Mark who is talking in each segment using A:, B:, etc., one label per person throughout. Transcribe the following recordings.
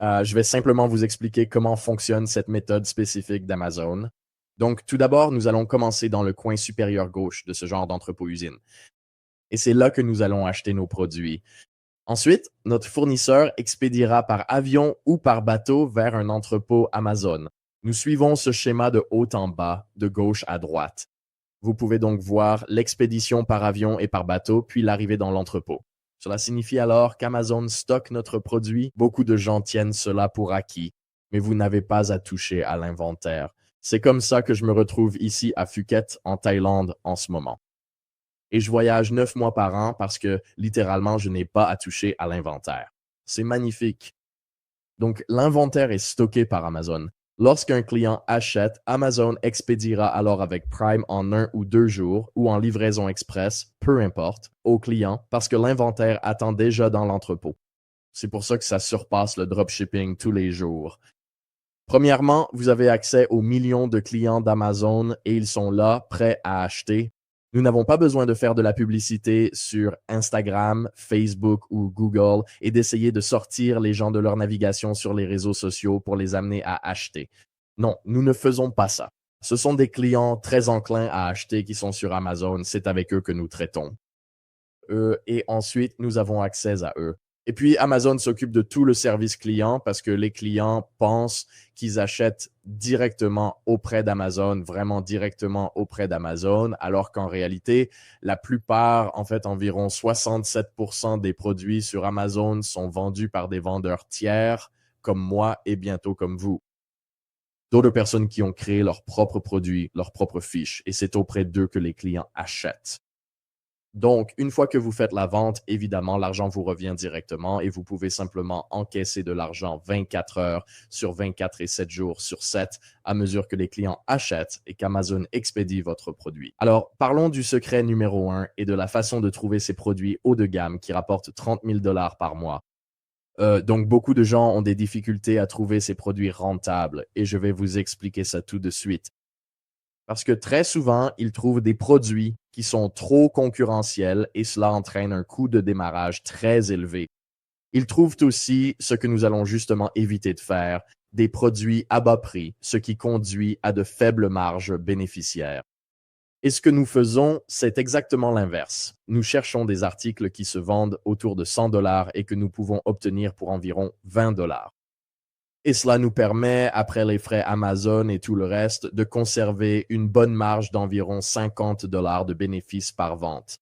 A: Je vais simplement vous expliquer comment fonctionne cette méthode spécifique d'Amazon. Donc, tout d'abord, nous allons commencer dans le coin supérieur gauche de ce genre d'entrepôt-usine. Et c'est là que nous allons acheter nos produits. Ensuite, notre fournisseur expédiera par avion ou par bateau vers un entrepôt Amazon. Nous suivons ce schéma de haut en bas, de gauche à droite. Vous pouvez donc voir l'expédition par avion et par bateau, puis l'arrivée dans l'entrepôt. Cela signifie alors qu'Amazon stocke notre produit. Beaucoup de gens tiennent cela pour acquis, mais vous n'avez pas à toucher à l'inventaire. C'est comme ça que je me retrouve ici à Phuket, en Thaïlande, en ce moment. Et je voyage 9 mois par an parce que, littéralement, je n'ai pas à toucher à l'inventaire. C'est magnifique. Donc, l'inventaire est stocké par Amazon. Lorsqu'un client achète, Amazon expédiera alors avec Prime en 1 ou 2 jours ou en livraison express, peu importe, au client parce que l'inventaire attend déjà dans l'entrepôt. C'est pour ça que ça surpasse le dropshipping tous les jours. Premièrement, vous avez accès aux millions de clients d'Amazon et ils sont là, prêts à acheter. Nous n'avons pas besoin de faire de la publicité sur Instagram, Facebook ou Google et d'essayer de sortir les gens de leur navigation sur les réseaux sociaux pour les amener à acheter. Non, nous ne faisons pas ça. Ce sont des clients très enclins à acheter qui sont sur Amazon. C'est avec eux que nous traitons. Et ensuite, nous avons accès à eux. Et puis, Amazon s'occupe de tout le service client parce que les clients pensent qu'ils achètent directement auprès d'Amazon, vraiment directement auprès d'Amazon, alors qu'en réalité, la plupart, en fait, environ 67% des produits sur Amazon sont vendus par des vendeurs tiers, comme moi et bientôt comme vous. D'autres personnes qui ont créé leurs propres produits, leurs propres fiches, et c'est auprès d'eux que les clients achètent. Donc, une fois que vous faites la vente, évidemment, l'argent vous revient directement et vous pouvez simplement encaisser de l'argent 24 heures sur 24 et 7 jours sur 7 à mesure que les clients achètent et qu'Amazon expédie votre produit. Alors, parlons du secret numéro 1 et de la façon de trouver ces produits haut de gamme qui rapportent 30 000 $ par mois. Donc, beaucoup de gens ont des difficultés à trouver ces produits rentables et je vais vous expliquer ça tout de suite. Parce que très souvent, ils trouvent des produits qui sont trop concurrentiels et cela entraîne un coût de démarrage très élevé. Ils trouvent aussi ce que nous allons justement éviter de faire, des produits à bas prix, ce qui conduit à de faibles marges bénéficiaires. Et ce que nous faisons, c'est exactement l'inverse. Nous cherchons des articles qui se vendent autour de 100 $ et que nous pouvons obtenir pour environ 20 $. Et cela nous permet, après les frais Amazon et tout le reste, de conserver une bonne marge d'environ 50 $ de bénéfices par vente.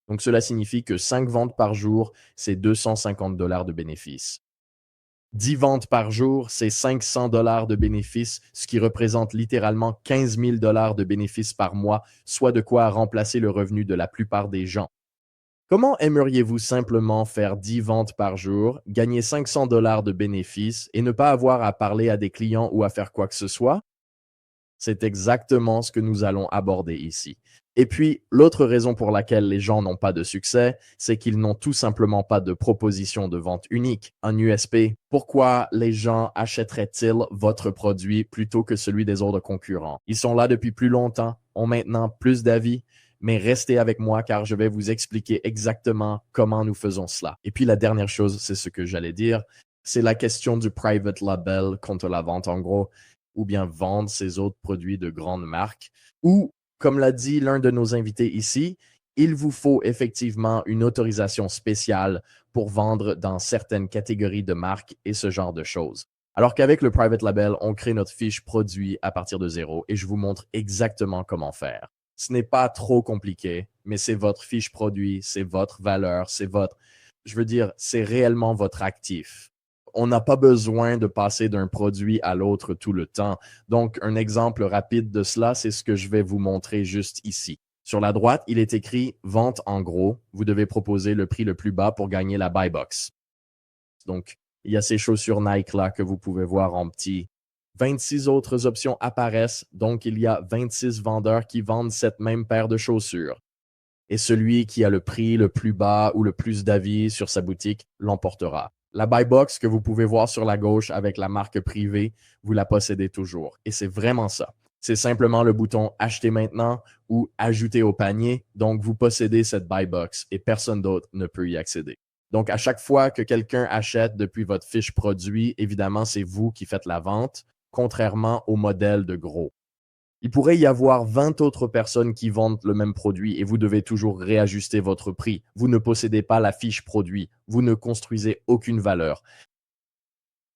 A: Donc, cela signifie que 5 ventes par jour, c'est 250 $ de bénéfices. 10 ventes par jour, c'est 500 $ de bénéfices, ce qui représente littéralement 15 000 $ de bénéfices par mois, soit de quoi remplacer le revenu de la plupart des gens. Comment aimeriez-vous simplement faire 10 ventes par jour, gagner 500 $ de bénéfices et ne pas avoir à parler à des clients ou à faire quoi que ce soit? C'est exactement ce que nous allons aborder ici. Et puis, l'autre raison pour laquelle les gens n'ont pas de succès, c'est qu'ils n'ont tout simplement pas de proposition de vente unique, un USP. Pourquoi les gens achèteraient-ils votre produit plutôt que celui des autres concurrents? Ils sont là depuis plus longtemps, ont maintenant plus d'avis, mais restez avec moi car je vais vous expliquer exactement comment nous faisons cela. Et puis la dernière chose, c'est ce que j'allais dire, c'est la question du private label contre la vente en gros, ou bien vendre ses autres produits de grandes marques, ou comme l'a dit l'un de nos invités ici, il vous faut effectivement une autorisation spéciale pour vendre dans certaines catégories de marques et ce genre de choses. Alors qu'avec le private label, on crée notre fiche produit à partir de zéro et je vous montre exactement comment faire. Ce n'est pas trop compliqué, mais c'est votre fiche produit, c'est votre valeur, c'est réellement votre actif. On n'a pas besoin de passer d'un produit à l'autre tout le temps. Donc, un exemple rapide de cela, c'est ce que je vais vous montrer juste ici. Sur la droite, il est écrit « Vente en gros ». Vous devez proposer le prix le plus bas pour gagner la buy box. Donc, il y a ces chaussures Nike là que vous pouvez voir en petit. 26 autres options apparaissent, donc il y a 26 vendeurs qui vendent cette même paire de chaussures. Et celui qui a le prix le plus bas ou le plus d'avis sur sa boutique l'emportera. La buy box que vous pouvez voir sur la gauche avec la marque privée, vous la possédez toujours. Et c'est vraiment ça. C'est simplement le bouton acheter maintenant ou ajouter au panier. Donc, vous possédez cette buy box et personne d'autre ne peut y accéder. Donc, à chaque fois que quelqu'un achète depuis votre fiche produit, évidemment, c'est vous qui faites la vente, contrairement au modèle de gros. Il pourrait y avoir 20 autres personnes qui vendent le même produit et vous devez toujours réajuster votre prix. Vous ne possédez pas la fiche produit. Vous ne construisez aucune valeur.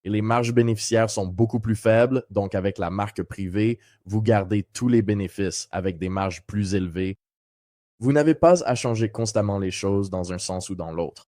A: Et les marges bénéficiaires sont beaucoup plus faibles, donc avec la marque privée, vous gardez tous les bénéfices avec des marges plus élevées. Vous n'avez pas à changer constamment les choses dans un sens ou dans l'autre.